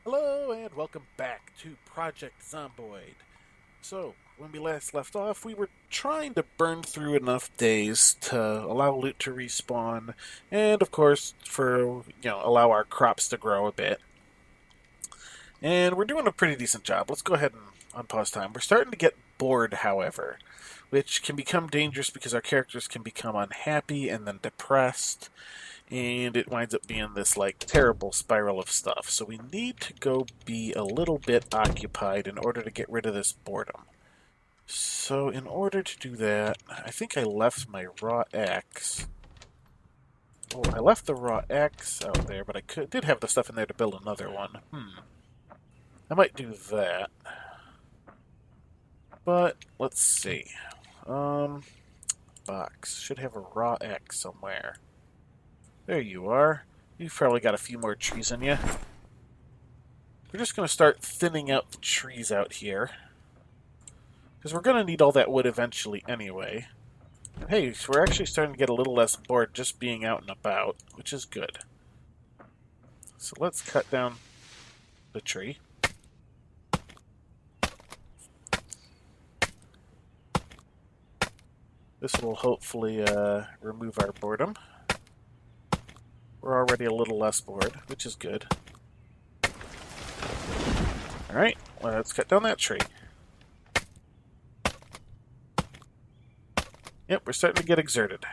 Hello and welcome back to Project Zomboid. So, when we last left off, we were trying to burn through enough days to allow loot to respawn and of course allow our crops to grow a bit. And we're doing a pretty decent job. Let's go ahead and unpause time. We're starting to get bored, however, which can become dangerous because our characters can become unhappy and then depressed and it winds up being this like terrible spiral of stuff. So we need to go be a little bit occupied in order to get rid of this boredom. So in order to do that, I think I left my raw axe. Oh, I left the raw axe out there, but did have the stuff in there to build another one. I might do that. But let's see. Um, box should have a raw axe somewhere. There you are. You've probably got a few more trees in you. We're just going to start thinning out the trees out here. Because we're going to need all that wood eventually anyway. And hey, so we're actually starting to get a little less bored just being out and about, which is good. So let's cut down the tree. This will hopefully remove our boredom. We're already a little less bored, which is good. Alright, let's cut down that tree. Yep, we're starting to get exerted.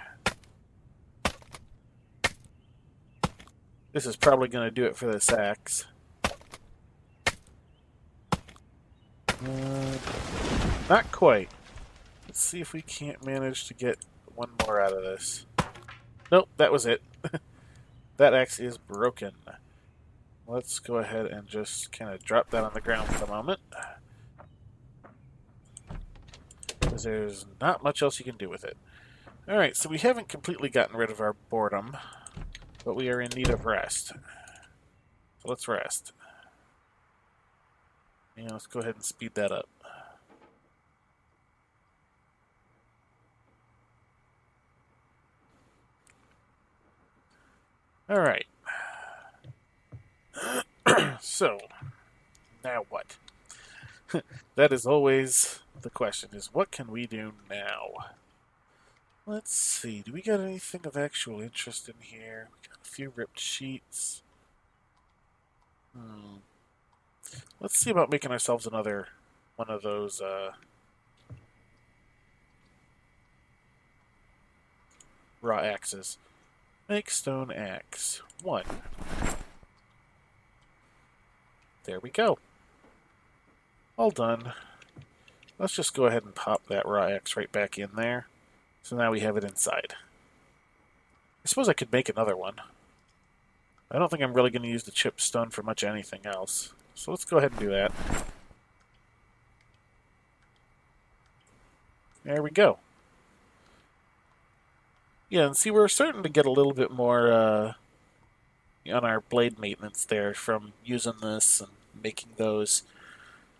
This is probably going to do it for this axe. Not quite. Let's see if we can't manage to get one more out of this. Nope, that was it. That axe is broken. Let's go ahead and just kind of drop that on the ground for the moment. Because there's not much else you can do with it. Alright, so we haven't completely gotten rid of our boredom, but we are in need of rest. So let's rest. And let's go ahead and speed that up. Alright. So, now what? That is always the question, is what can we do now? Let's see, do we got anything of actual interest in here? We got a few ripped sheets. Let's see about making ourselves another one of those, raw axes. Make stone axe. 1. There we go. All done. Let's just go ahead and pop that raw axe right back in there. So now we have it inside. I suppose I could make another one. I don't think I'm really going to use the chipped stone for much anything else. So let's go ahead and do that. There we go. Yeah, and see, we're starting to get a little bit more on our blade maintenance there from using this and making those.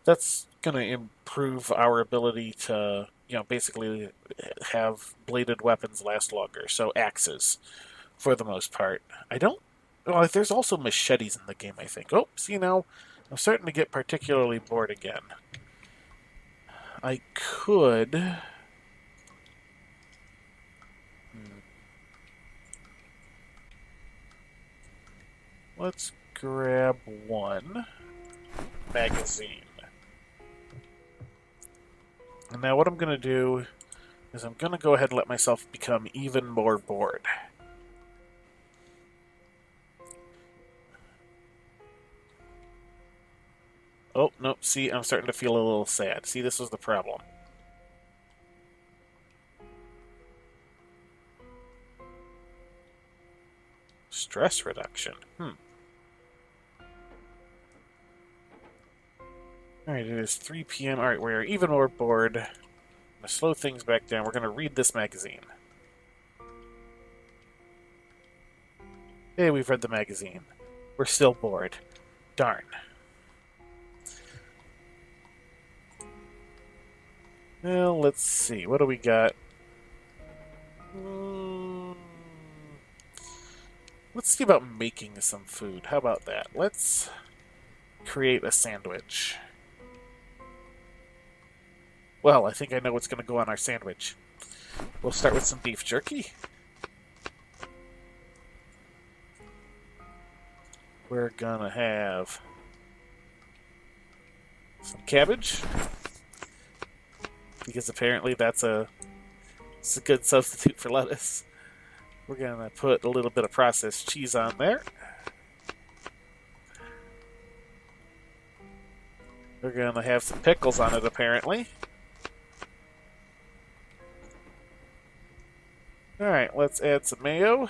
That's going to improve our ability to, basically have bladed weapons last longer. So axes, for the most part. I don't. Well, there's also machetes in the game, I think. Oh, see now, I'm starting to get particularly bored again. I could. Let's grab one magazine. And now what I'm going to do is I'm going to go ahead and let myself become even more bored. Oh, nope, see, I'm starting to feel a little sad. See, this was the problem. Stress reduction. Alright, it is 3 p.m. Alright, we're even more bored. I'm going to slow things back down. We're going to read this magazine. Hey, we've read the magazine. We're still bored. Darn. Well, let's see. What do we got? Let's see about making some food. How about that? Let's create a sandwich. Well, I think I know what's going to go on our sandwich. We'll start with some beef jerky. We're going to have some cabbage, because apparently it's a good substitute for lettuce. We're going to put a little bit of processed cheese on there. We're going to have some pickles on it, apparently. Alright, let's add some mayo.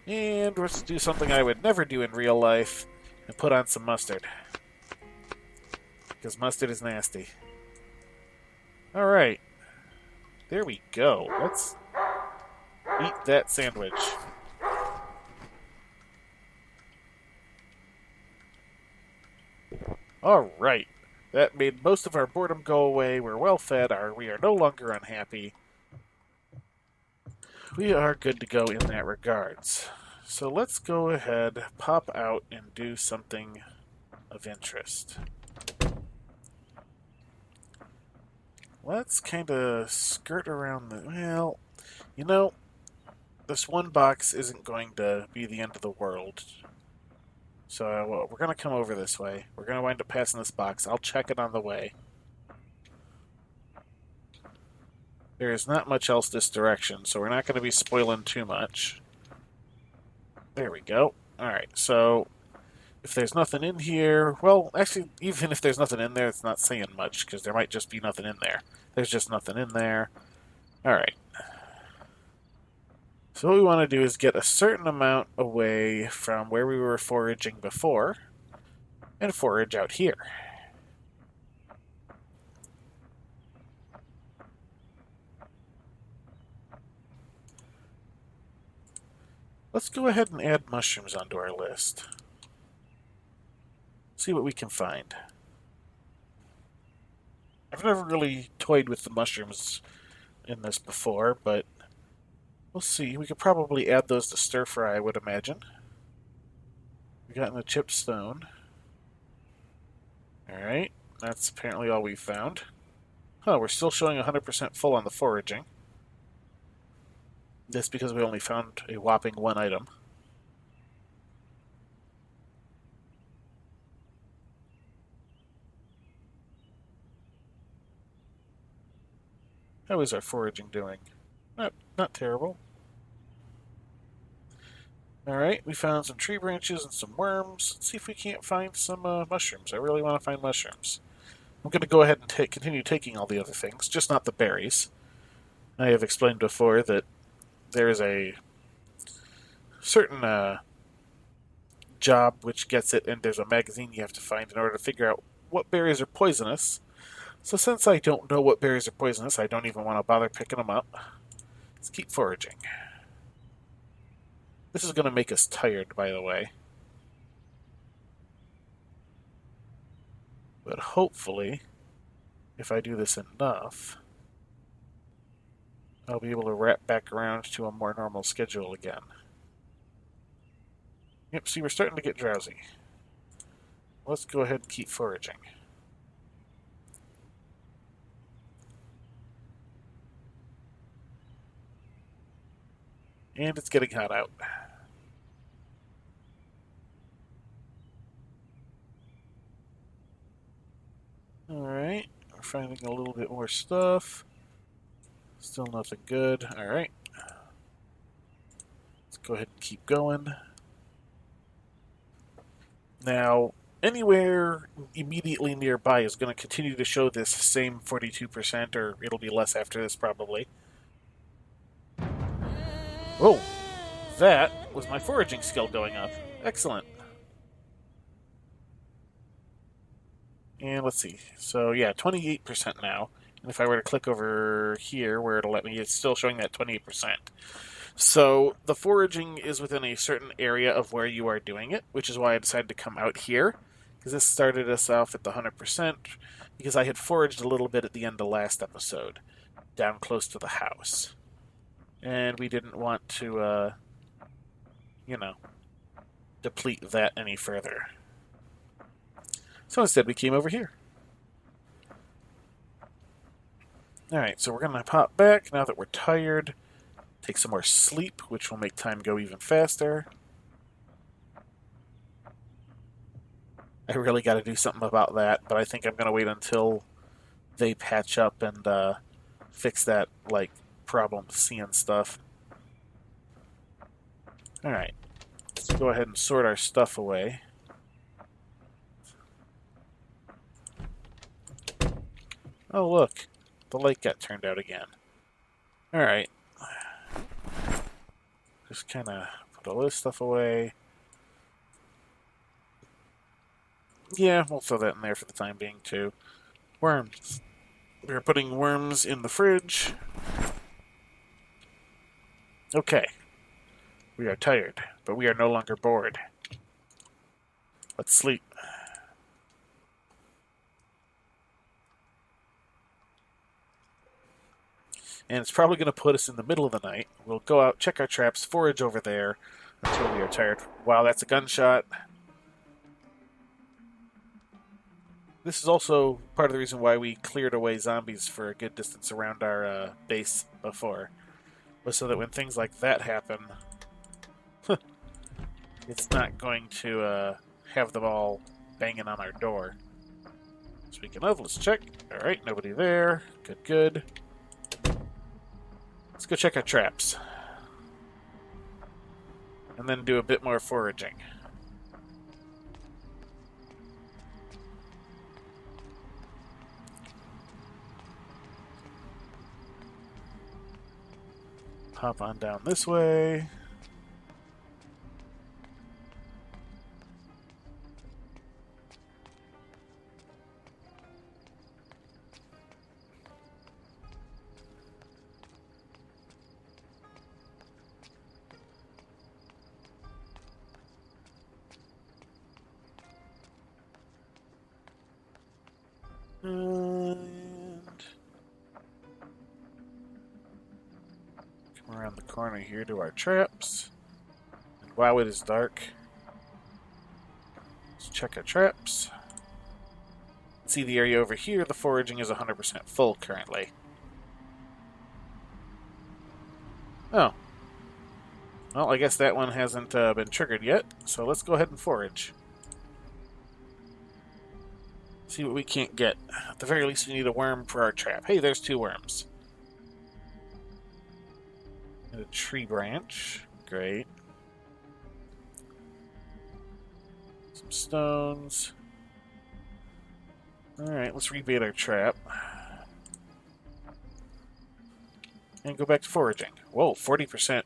And let's do something I would never do in real life and put on some mustard. Because mustard is nasty. Alright. There we go. Let's eat that sandwich. Alright. That made most of our boredom go away. We're well fed. We are no longer unhappy. We are good to go in that regards. So let's go ahead, pop out, and do something of interest. Let's kind of skirt around the... Well, you know, this one box isn't going to be the end of the world. So we're going to come over this way. We're going to wind up passing this box. I'll check it on the way. There is not much else this direction, so we're not going to be spoiling too much. There we go. Alright, so if there's nothing in here... Well, actually, even if there's nothing in there, it's not saying much, because there might just be nothing in there. There's just nothing in there. Alright. So what we want to do is get a certain amount away from where we were foraging before, and forage out here. Let's go ahead and add mushrooms onto our list. See what we can find. I've never really toyed with the mushrooms in this before, but we'll see. We could probably add those to stir fry, I would imagine. We got in the chipped stone. Alright, that's apparently all we've found. Huh, we're still showing 100% full on the foraging. That's because we only found a whopping one item. How is our foraging doing? Not terrible. Alright, we found some tree branches and some worms. Let's see if we can't find some mushrooms. I really want to find mushrooms. I'm going to go ahead and continue taking all the other things, just not the berries. I have explained before that there is a certain job which gets it, and there's a magazine you have to find in order to figure out what berries are poisonous. So since I don't know what berries are poisonous, I don't even want to bother picking them up. Let's keep foraging. This is going to make us tired, by the way. But hopefully, if I do this enough, I'll be able to wrap back around to a more normal schedule again. Yep, see, we're starting to get drowsy. Let's go ahead and keep foraging. And it's getting hot out. Alright, we're finding a little bit more stuff. Still nothing good. Alright. Let's go ahead and keep going. Now, anywhere immediately nearby is going to continue to show this same 42%, or it'll be less after this probably. Oh, that was my foraging skill going up. Excellent. And let's see. So yeah, 28% now. And if I were to click over here where it'll let me, it's still showing that 28%. So the foraging is within a certain area of where you are doing it, which is why I decided to come out here, because this started us off at the 100%, because I had foraged a little bit at the end of last episode, down close to the house. And we didn't want to, you know, deplete that any further. So instead we came over here. Alright, so we're going to pop back now that we're tired. Take some more sleep, which will make time go even faster. I really got to do something about that, but I think I'm going to wait until they patch up and fix that, like, problem seeing stuff. Alright, let's go ahead and sort our stuff away. Oh, look. The light got turned out again. Alright. Just kind of put all this stuff away. Yeah, we'll throw that in there for the time being, too. Worms. We're putting worms in the fridge. Okay. We are tired, but we are no longer bored. Let's sleep. And it's probably going to put us in the middle of the night. We'll go out, check our traps, forage over there until we are tired. Wow, that's a gunshot. This is also part of the reason why we cleared away zombies for a good distance around our base before. Was so that when things like that happen, it's not going to have them all banging on our door. Speaking of, let's check. Alright, nobody there. Good, good. Let's go check our traps. And then do a bit more foraging. Hop on down this way. And come around the corner here to our traps. And wow, it is dark. Let's check our traps. See the area over here, the foraging is 100% full currently. Oh. Well, I guess that one hasn't been triggered yet, so let's go ahead and forage. See what we can't get. At the very least, we need a worm for our trap. Hey, there's 2 worms. And a tree branch. Great. Some stones. Alright, let's rebait our trap. And go back to foraging. Whoa, 40%.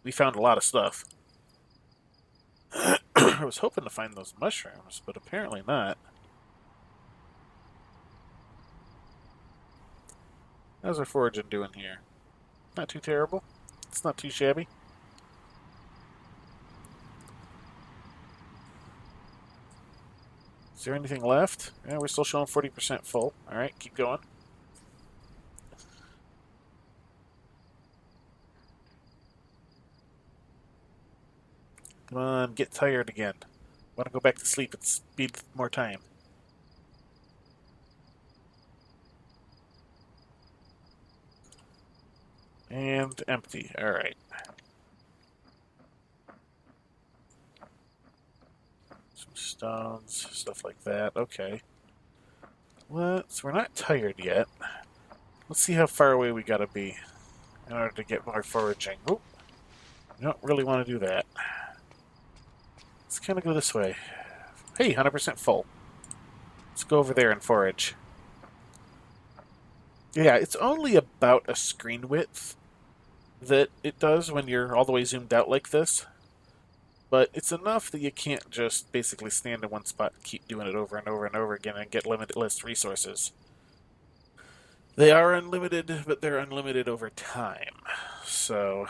We found a lot of stuff. I was hoping to find those mushrooms, but apparently not. How's our foraging doing here? Not too terrible. It's not too shabby. Is there anything left? Yeah, we're still showing 40% full. Alright, keep going. Come on, get tired again. Want to go back to sleep and speed more time. And empty. Alright. Some stones, stuff like that. Okay. We're not tired yet. Let's see how far away we gotta be in order to get more foraging. Oh, we don't really want to do that. Let's kind of go this way. Hey, 100% full. Let's go over there and forage. Yeah, it's only about a screen width that it does when you're all the way zoomed out like this. But it's enough that you can't just basically stand in one spot and keep doing it over and over and over again and get limitless resources. They are unlimited, but they're unlimited over time. So,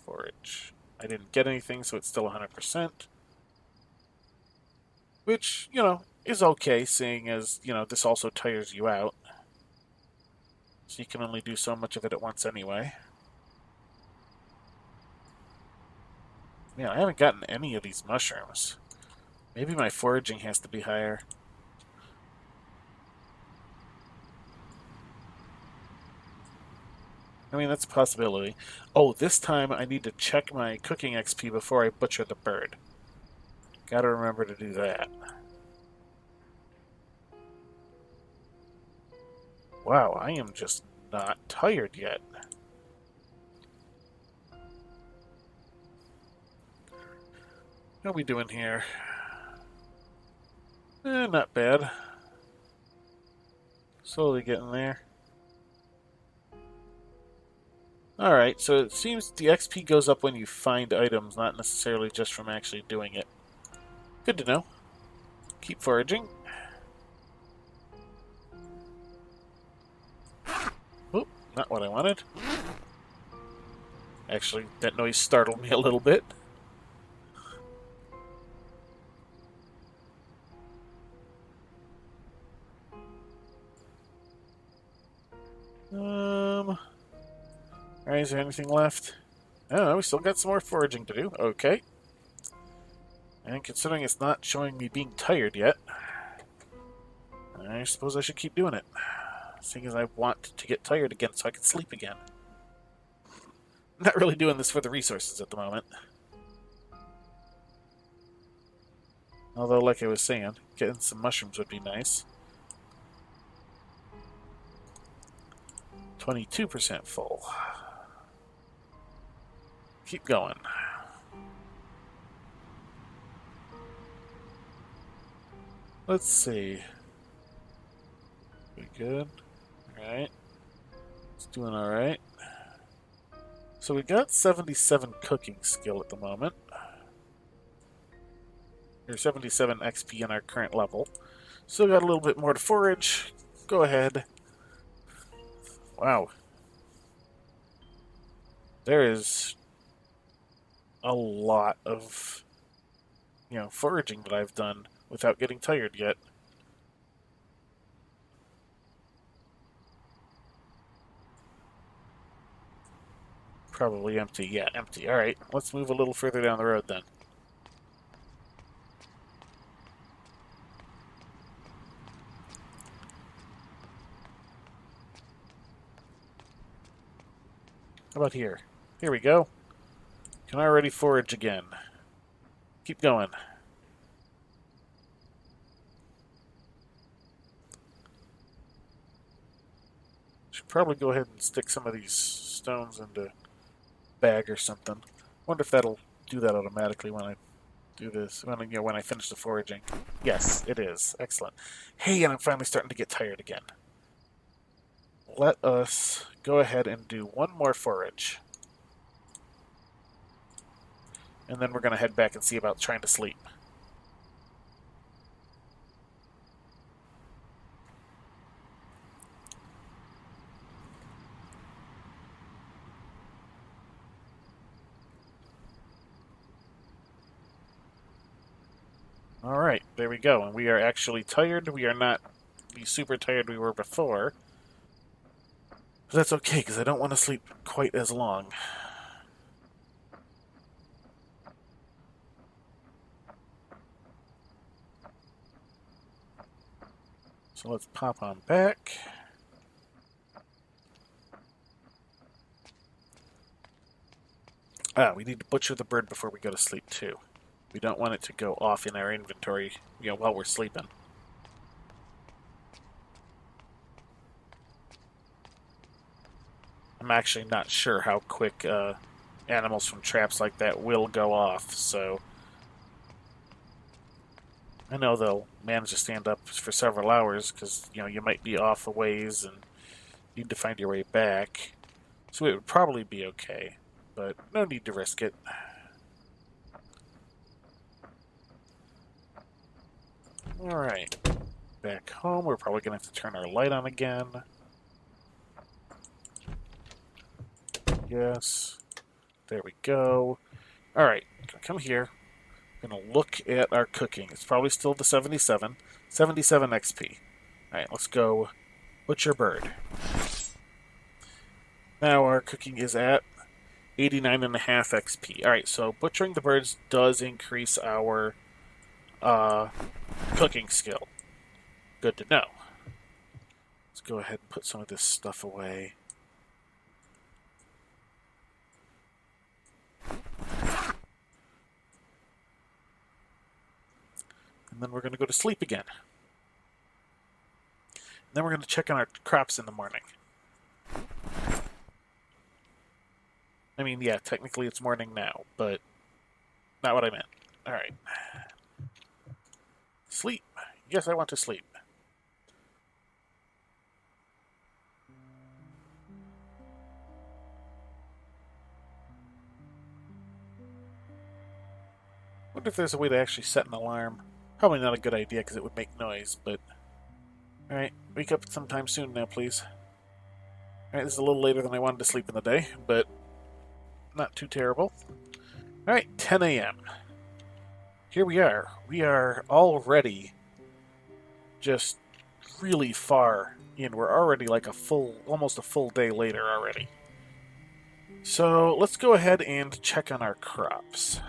forage. I didn't get anything, so it's still 100%. Which, you know, is okay, seeing as, you know, this also tires you out. So you can only do so much of it at once anyway. Man, I haven't gotten any of these mushrooms. Maybe my foraging has to be higher. I mean, that's a possibility. Oh, this time I need to check my cooking XP before I butcher the bird. Gotta remember to do that. Wow, I am just not tired yet. How are we doing here? Not bad. Slowly getting there. Alright, so it seems the XP goes up when you find items, not necessarily just from actually doing it. Good to know. Keep foraging. Oop, not what I wanted. Actually, that noise startled me a little bit. Alright, is there anything left? Oh, we still got some more foraging to do. Okay. And considering it's not showing me being tired yet, I suppose I should keep doing it. Seeing as I want to get tired again so I can sleep again. I'm not really doing this for the resources at the moment. Although, like I was saying, getting some mushrooms would be nice. 22% full. Keep going. Let's see. We good? Alright. It's doing alright. So we got 77 cooking skill at the moment. Or 77 XP in our current level. Still got a little bit more to forage. Go ahead. Wow. There is a lot of, foraging that I've done without getting tired yet. Probably empty. Yeah, empty. Alright, let's move a little further down the road then. How about here? Here we go. Can I already forage again? Keep going. Should probably go ahead and stick some of these stones into a bag or something. Wonder if that'll do that automatically when I do this, when I finish the foraging. Yes, it is. Excellent. Hey, and I'm finally starting to get tired again. Let us go ahead and do one more forage. And then we're going to head back and see about trying to sleep. Alright, there we go. And we are actually tired. We are not the super tired we were before. But that's okay, because I don't want to sleep quite as long. So let's pop on back. We need to butcher the bird before we go to sleep, too. We don't want it to go off in our inventory, while we're sleeping. I'm actually not sure how quick animals from traps like that will go off, so I know they'll manage to stand up for several hours because, you might be off a ways and need to find your way back. So it would probably be okay, but no need to risk it. Alright. Back home, we're probably going to have to turn our light on again. Yes. There we go. Alright, come here. I'm going to look at our cooking. It's probably still the 77. 77 XP. Alright, let's go butcher bird. Now our cooking is at 89.5 XP. Alright, so butchering the birds does increase our cooking skill. Good to know. Let's go ahead and put some of this stuff away. And then we're going to go to sleep again. And then we're going to check on our crops in the morning. I mean, yeah, technically it's morning now, but not what I meant. Alright. Sleep. Yes, I want to sleep. Wonder if there's a way to actually set an alarm. Probably not a good idea because it would make noise, but... Alright, wake up sometime soon now, please. Alright, this is a little later than I wanted to sleep in the day, but not too terrible. Alright, 10 a.m. Here we are. We are already just really far in. We're already like almost a full day later already. So let's go ahead and check on our crops.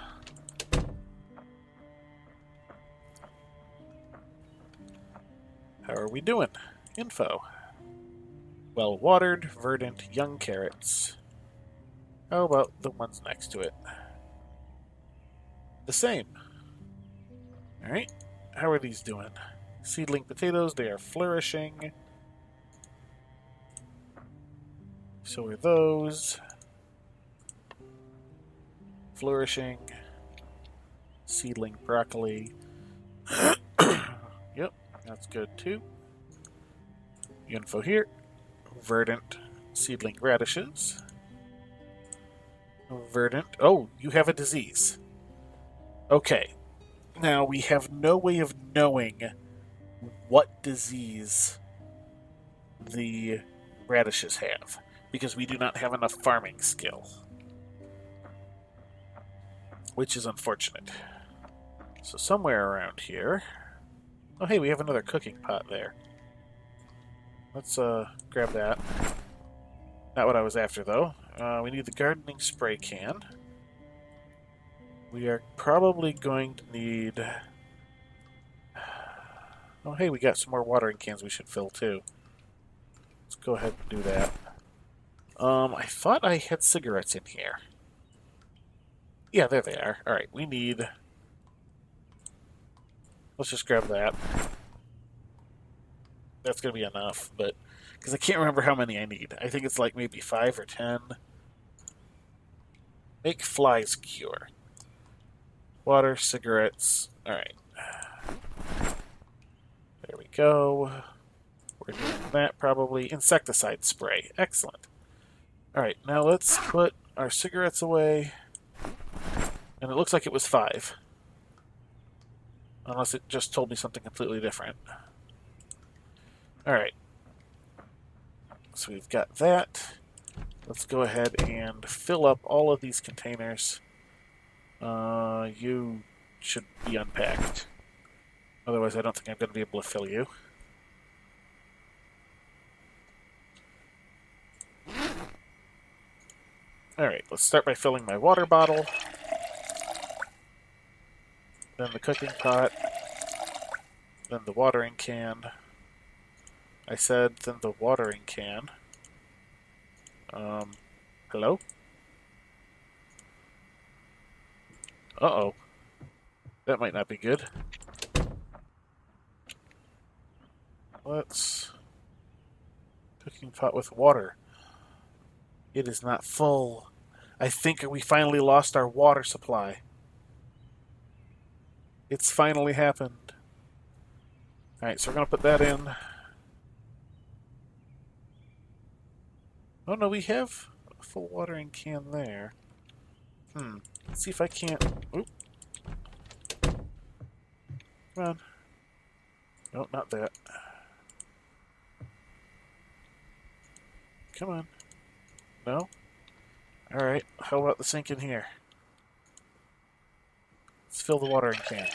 How are we doing? Info. Well watered, verdant, young carrots. How about the ones next to it? The same. Alright. How are these doing? Seedling potatoes, they are flourishing. So are those. Flourishing. Seedling broccoli. Yep, that's good too. Info here. Verdant seedling radishes. Verdant. Oh, you have a disease. Okay. Now, we have no way of knowing what disease the radishes have, because we do not have enough farming skill. Which is unfortunate. So somewhere around here... Oh, hey, we have another cooking pot there. Let's grab that. Not what I was after, though. We need the gardening spray can. We are probably going to need... Oh, hey, we got some more watering cans we should fill, too. Let's go ahead and do that. I thought I had cigarettes in here. Yeah, there they are. Alright, we need... Let's just grab that. That's going to be enough, but... Because I can't remember how many I need. I think it's like maybe 5 or 10. Make flies cure. Water, cigarettes. Alright. There we go. We're doing that probably. Insecticide spray. Excellent. Alright, now let's put our cigarettes away. And it looks like it was 5. Unless it just told me something completely different. Alright. So we've got that. Let's go ahead and fill up all of these containers. You should be unpacked. Otherwise, I don't think I'm going to be able to fill you. Alright, let's start by filling my water bottle. Then the cooking pot. Then the watering can. I said then the watering can. Hello? Uh-oh. That might not be good. Let's... Cooking pot with water. It is not full. I think we finally lost our water supply. It's finally happened. Alright, so we're going to put that in. Oh no, we have a full watering can there. Let's see if I can't... Oop. Come on. No, not that. Come on. No? Alright, how about the sink in here? Let's fill the watering can.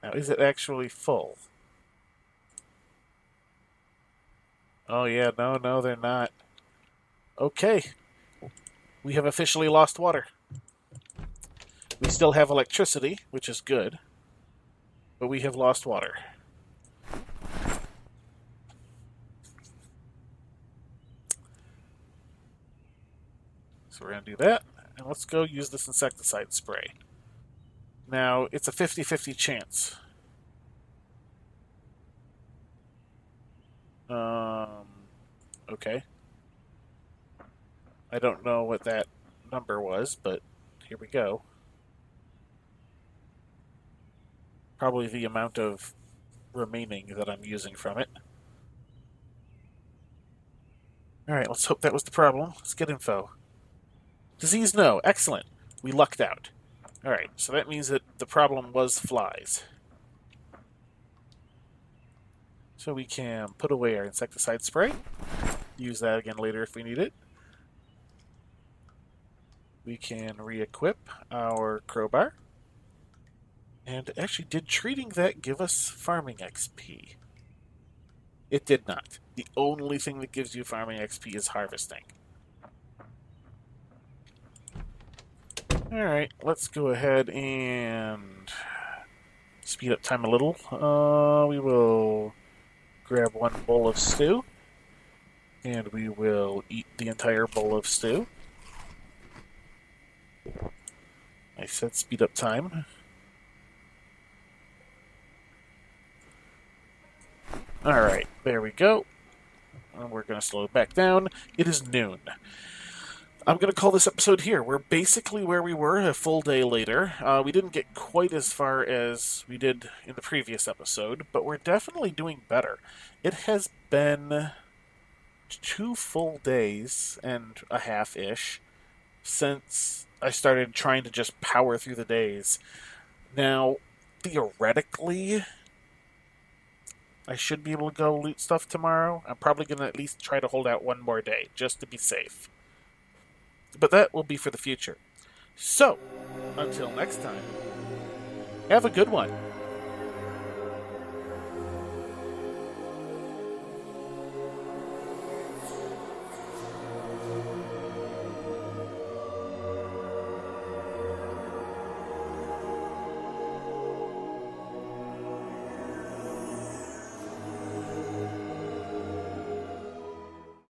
Now, is it actually full? Oh yeah, no, they're not. Okay, we have officially lost water. We still have electricity, which is good, but we have lost water. So we're going to do that, and let's go use this insecticide spray. Now, it's a 50-50 chance. Okay. I don't know what that number was, but here we go. Probably the amount of remaining that I'm using from it. Alright, let's hope that was the problem. Let's get info. Disease, no. Excellent. We lucked out. Alright, so that means that the problem was flies. So we can put away our insecticide spray. Use that again later if we need it. We can re-equip our crowbar. And actually, did treating that give us farming XP? It did not. The only thing that gives you farming XP is harvesting. Alright, let's go ahead and speed up time a little. We will grab one bowl of stew. And we will eat the entire bowl of stew. I said speed up time. Alright, there we go. And we're going to slow it back down. It is noon. I'm going to call this episode here. We're basically where we were a full day later. We didn't get quite as far as we did in the previous episode, but we're definitely doing better. It has been 2 full days and a half-ish since I started trying to just power through the days. Now, theoretically, I should be able to go loot stuff tomorrow. I'm probably going to at least try to hold out one more day, just to be safe. But that will be for the future. So, until next time, have a good one.